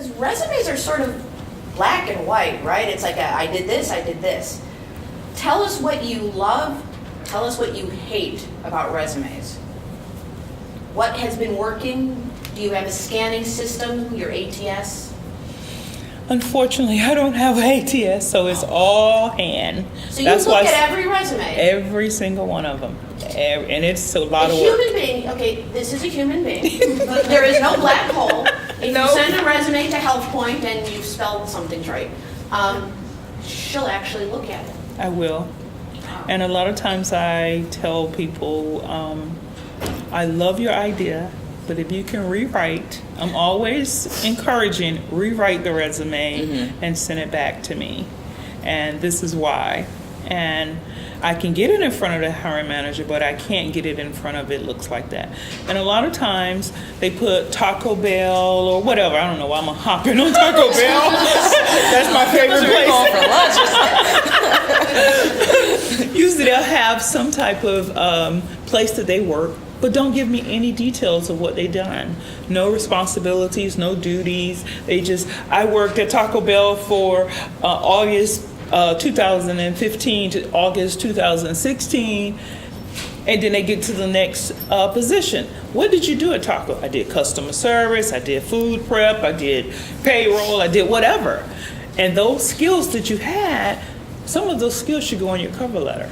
Because resumes are sort of black and white, right? It's like I did this, I did this. Tell us what you love, tell us what you hate about resumes. What has been working? Do you have a scanning system, your ATS? Unfortunately, I don't have an ATS, so it's all hand. So you look at every resume? Every single one of them. And it's a lot of work. A human being, okay, this is a human being. There is no black hole. If you send a resume to HealthPoint and you've spelled something right, she'll actually look at it. I will. And a lot of times I tell people, I love your idea, but if you can rewrite, I'm always encouraging, rewrite the resume and send it back to me. And this is why. And I can get it in front of the hiring manager, but I can't get it in front of it looks like that. And a lot of times they put Taco Bell or whatever. I don't know why I'm hopping on Taco Bell. That's my favorite place. Usually they'll have some type of place that they work, but don't give me any details of what they done. No responsibilities, no duties. I worked at Taco Bell for August 2015 to August 2016, and then they get to the next position. What did you do at Taco? I did customer service, I did food prep, I did payroll, I did whatever. And those skills that you had, some of those skills should go on your cover letter.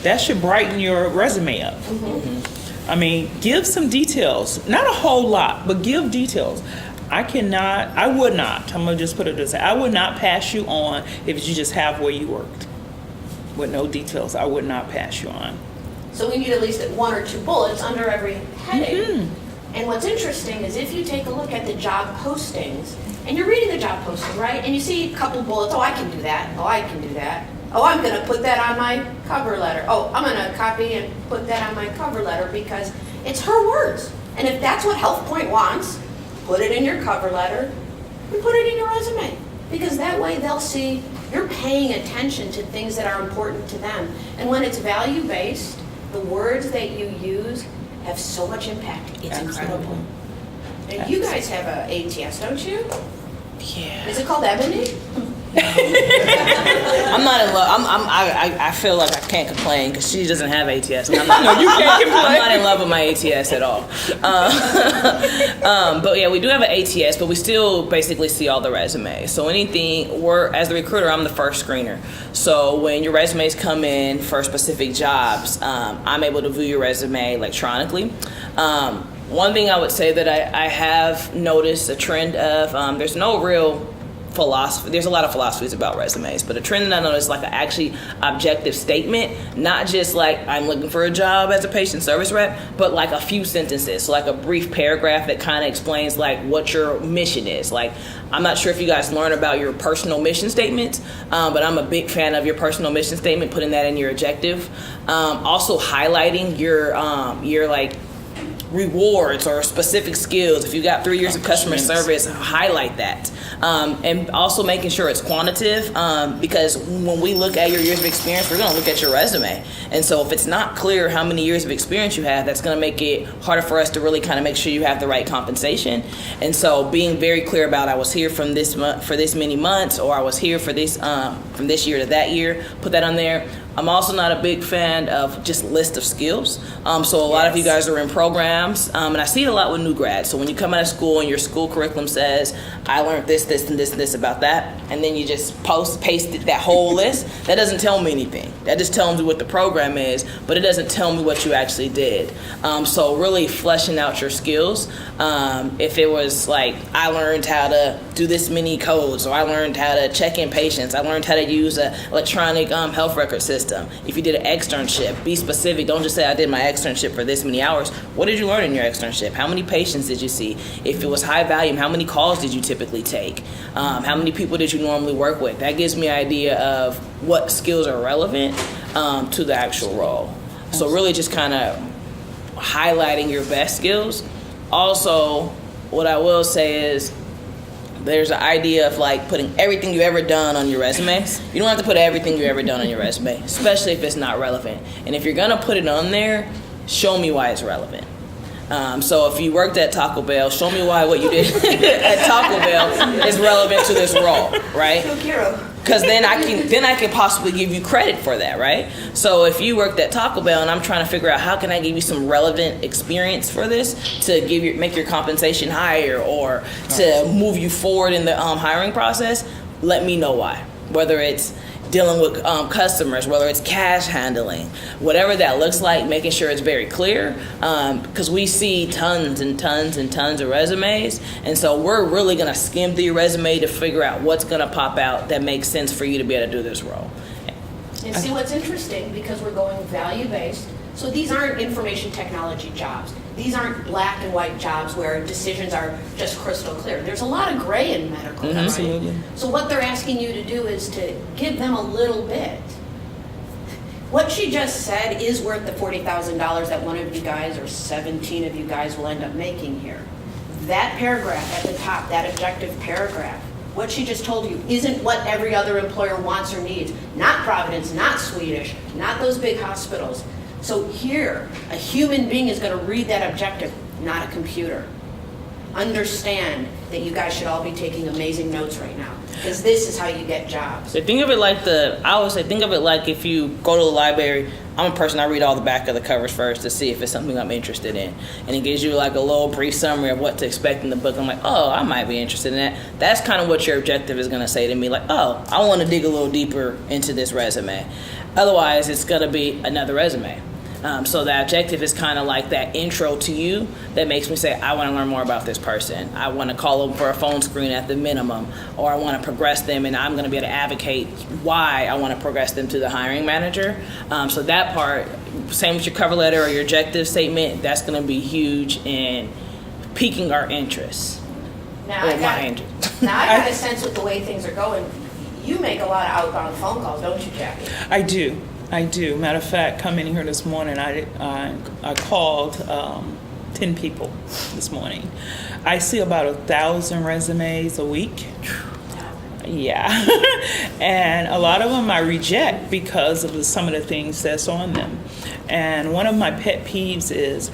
That should brighten your resume up. I mean, give some details. Not a whole lot, but give details. I would not, I'm going to just put it this way, I would not pass you on if you just have where you worked. With no details, I would not pass you on. So we need at least one or two bullets under every heading. And what's interesting is if you take a look at the job postings, and you're reading the job posting, right? And you see a couple bullets, oh, I can do that, oh, I can do that. Oh, I'm going to put that on my cover letter. Oh, I'm going to copy and put that on my cover letter because it's her words. And if that's what HealthPoint wants, put it in your cover letter and put it in your resume. Because that way they'll see you're paying attention to things that are important to them. And when it's value-based, the words that you use have so much impact. It's incredible. And you guys have an ATS, don't you? Yeah. Is it called Ebony? I'm not in love. I feel like I can't complain because she doesn't have ATS. And I'm not, No, you can't complain. I'm not in love with my ATS at all. But yeah, we do have an ATS, but we still basically see all the resumes. So as the recruiter, I'm the first screener. So when your resumes come in for specific jobs, I'm able to view your resume electronically. One thing I would say that I have noticed a trend of, there's no real philosophy. There's a lot of philosophies about resumes, but a trend that I noticed, like an actually objective statement, not just like I'm looking for a job as a patient service rep, but like a few sentences, so like a brief paragraph that kind of explains like what your mission is. Like, I'm not sure if you guys learn about your personal mission statements, but I'm a big fan of your personal mission statement, putting that in your objective. Also highlighting your like rewards or specific skills. If you got 3 years of customer service, highlight that. And also making sure it's quantitative, because when we look at your years of experience, we're going to look at your resume. And so if it's not clear how many years of experience you have, that's going to make it harder for us to really kind of make sure you have the right compensation. And so being very clear about, I was here from this month for this many months, or I was here for this from this year to that year, put that on there. I'm also not a big fan of just list of skills. So a lot of you guys are in programs, and I see it a lot with new grads. So when you come out of school and your school curriculum says, I learned this, this, and this, and this about that, and then you just paste that whole list, that doesn't tell me anything. That just tells me what the program is, but it doesn't tell me what you actually did. So really fleshing out your skills. If it was like, I learned how to do this many codes, or I learned how to check in patients, I learned how to use an electronic health record system. If you did an externship, be specific. Don't just say I did my externship for this many hours. What did you learn in your externship? How many patients did you see? If it was high volume, how many calls did you typically take? How many people did you normally work with? That gives me an idea of what skills are relevant to the actual role. So really just kind of highlighting your best skills. Also, what I will say is, there's an idea of like putting everything you've ever done on your resume. You don't have to put everything you've ever done on your resume, especially if it's not relevant. And if you're gonna put it on there, show me why it's relevant. So if you worked at Taco Bell, show me why what you did at Taco Bell is relevant to this role, right? Because then I can possibly give you credit for that, right? So if you worked at Taco Bell and I'm trying to figure out how can I give you some relevant experience for this to make your compensation higher or to move you forward in the hiring process, let me know why. Whether it's dealing with customers, whether it's cash handling, whatever that looks like, making sure it's very clear, because we see tons and tons and tons of resumes, and so we're really going to skim through your resume to figure out what's going to pop out that makes sense for you to be able to do this role. And see what's interesting, because we're going value-based, so these aren't information technology jobs. These aren't black and white jobs where decisions are just crystal clear. There's a lot of gray in medical, right? Absolutely. So what they're asking you to do is to give them a little bit. What she just said is worth the $40,000 that one of you guys or 17 of you guys will end up making here. That paragraph at the top, that objective paragraph, what she just told you isn't what every other employer wants or needs. Not Providence, not Swedish, not those big hospitals. So here, a human being is going to read that objective, not a computer. Understand that you guys should all be taking amazing notes right now, because this is how you get jobs. So think of it like I always say, think of it like if you go to the library. I'm a person, I read all the back of the covers first to see if it's something I'm interested in. And it gives you like a little brief summary of what to expect in the book. I'm like, oh, I might be interested in that. That's kind of what your objective is going to say to me. Like, oh, I want to dig a little deeper into this resume. Otherwise, it's going to be another resume. So the objective is kind of like that intro to you that makes me say, I want to learn more about this person. I want to call them for a phone screen at the minimum, or I want to progress them, and I'm going to be able to advocate why I want to progress them to the hiring manager. So that part, same with your cover letter or your objective statement, that's going to be huge in piquing our interest. Now I got a sense with the way things are going. You make a lot of outbound phone calls, don't you, Jackie? I do. Matter of fact, coming in here this morning, I called 10 people this morning. I see about 1,000 resumes a week. Yeah. And a lot of them I reject because of some of the things that's on them. And one of my pet peeves is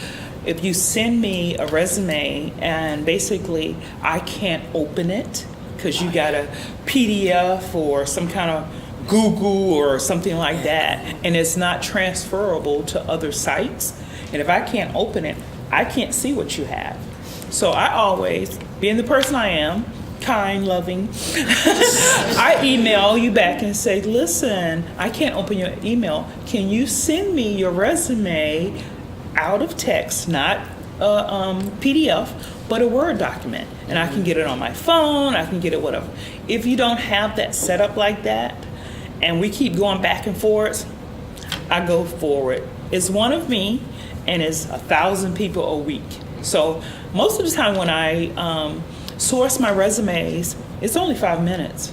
if you send me a resume and basically I can't open it because you got a PDF or some kind of Google or something like that, and it's not transferable to other sites. And if I can't open it, I can't see what you have. So I always, being the person I am, kind, loving, I email you back and say, listen, I can't open your email. Can you send me your resume out of text, not PDF, but a Word document? And I can get it on my phone, I can get it whatever. If you don't have that set up like that, and we keep going back and forth, I go forward. It's one of me, and it's 1,000 people a week. So most of the time when I source my resumes, it's only 5 minutes.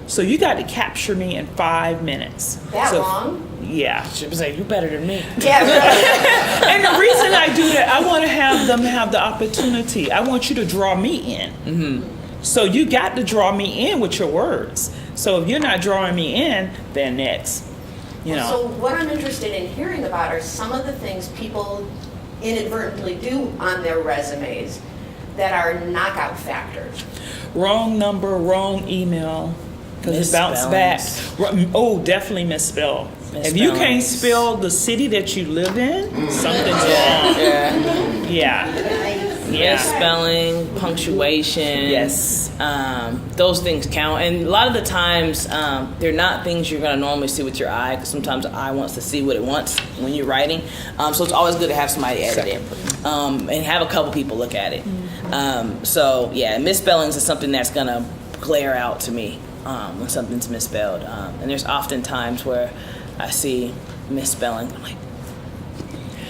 So you got to capture me in 5 minutes. That long? Yeah. She was like, you're better than me. Yeah, really. And the reason I do that, I want to have them have the opportunity. I want you to draw me in. Mm-hmm. So you got to draw me in with your words. So if you're not drawing me in, then next. You know. So what I'm interested in hearing about are some of the things people inadvertently do on their resumes that are knockout factors. Wrong number, wrong email, because it bounced back. Oh, definitely misspelled. If you can't spell the city that you live in, something's wrong. Yeah. Misspelling, punctuation. Yes. Those things count. And a lot of the times, they're not things you're going to normally see with your eye, because sometimes the eye wants to see what it wants when you're writing. So it's always good to have somebody edit it and have a couple people look at it. So, yeah, misspellings is something that's going to glare out to me when something's misspelled. And there's often times where I see misspelling. I'm like,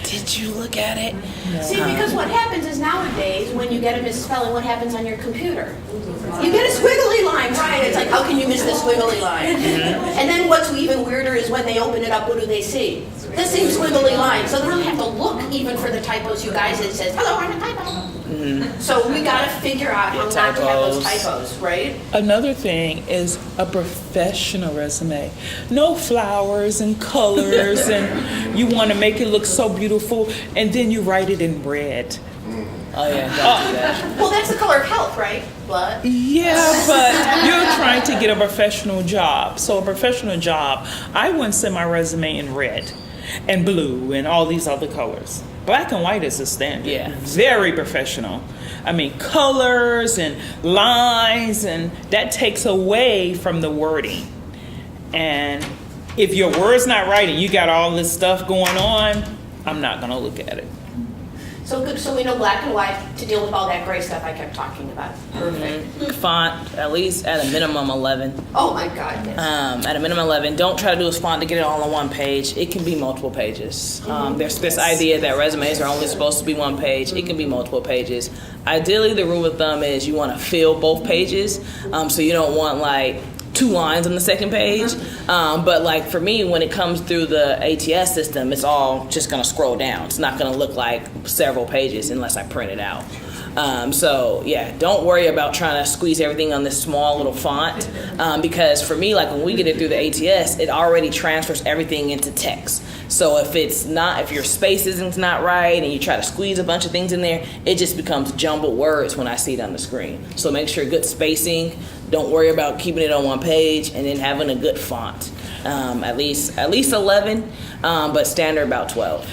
did you look at it? No. See, because what happens is nowadays, when you get a misspelling, what happens on your computer? You get a squiggly line, right? It's like, how can you miss the squiggly line? And then what's even weirder is when they open it up, what do they see? the same squiggly line, so they don't have to look even for the typos, you guys. It says, hello, I'm a typo. So we gotta figure out how not to have those typos, right? Another thing is a professional resume. No flowers and colors, and you want to make it look so beautiful, and then you write it in red. Oh yeah, don't do that. Well, that's the color of health, right? Blood. Yeah, but you're trying to get a professional job. So a professional job, I wouldn't send my resume in red and blue and all these other colors. Black and white is the standard. Yeah. Very professional. I mean, colors and lines, and that takes away from the wording. And if your word's not right and you got all this stuff going on, I'm not going to look at it. So good, so we know black and white to deal with all that gray stuff I kept talking about. Perfect. Font, at least at a minimum 11. Oh my God, yes. At a minimum 11. Don't try to do a font to get it all on one page. It can be multiple pages. There's this idea that resumes are only supposed to be one page. It can be multiple pages. Ideally, the rule of thumb is you want to fill both pages. So you don't want like 2 lines on the second page. But like for me, when it comes through the ATS system, it's all just going to scroll down. It's not going to look like several pages unless I print it out. So yeah, don't worry about trying to squeeze everything on this small little font, because for me, like when we get it through the ATS, it already transfers everything into text. So if your space isn't not right and you try to squeeze a bunch of things in there, it just becomes jumbled words when I see it on the screen. So make sure good spacing. Don't worry about keeping it on one page, and then having a good font. At least 11, but standard about 12.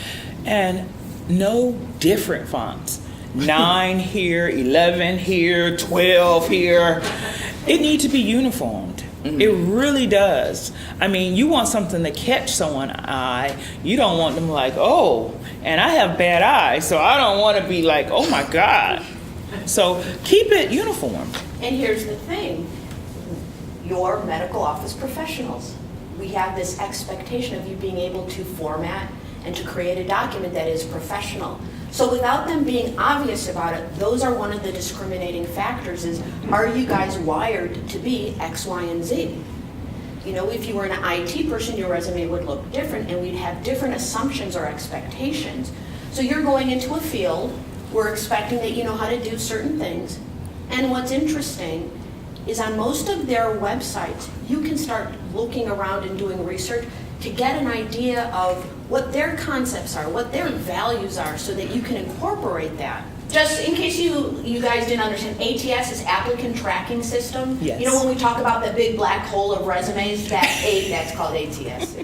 And no different fonts. 9 here, 11 here, 12 here. It needs to be uniformed. It really does. I mean, you want something to catch someone's eye. You don't want them like, oh, and I have bad eyes, so I don't want to be like, oh my God. So keep it uniform. And here's the thing, you're medical office professionals. We have this expectation of you being able to format and to create a document that is professional. So without them being obvious about it, those are one of the discriminating factors is, are you guys wired to be X, Y, and Z? You know, if you were an IT person, your resume would look different and we'd have different assumptions or expectations. So you're going into a field, we're expecting that you know how to do certain things. And what's interesting is on most of their websites, you can start looking around and doing research to get an idea of what their concepts are, what their values are, so that you can incorporate that. Just in case you guys didn't understand, ATS is Applicant Tracking System. Yes. You know when we talk about the big black hole of resumes, that's called ATS.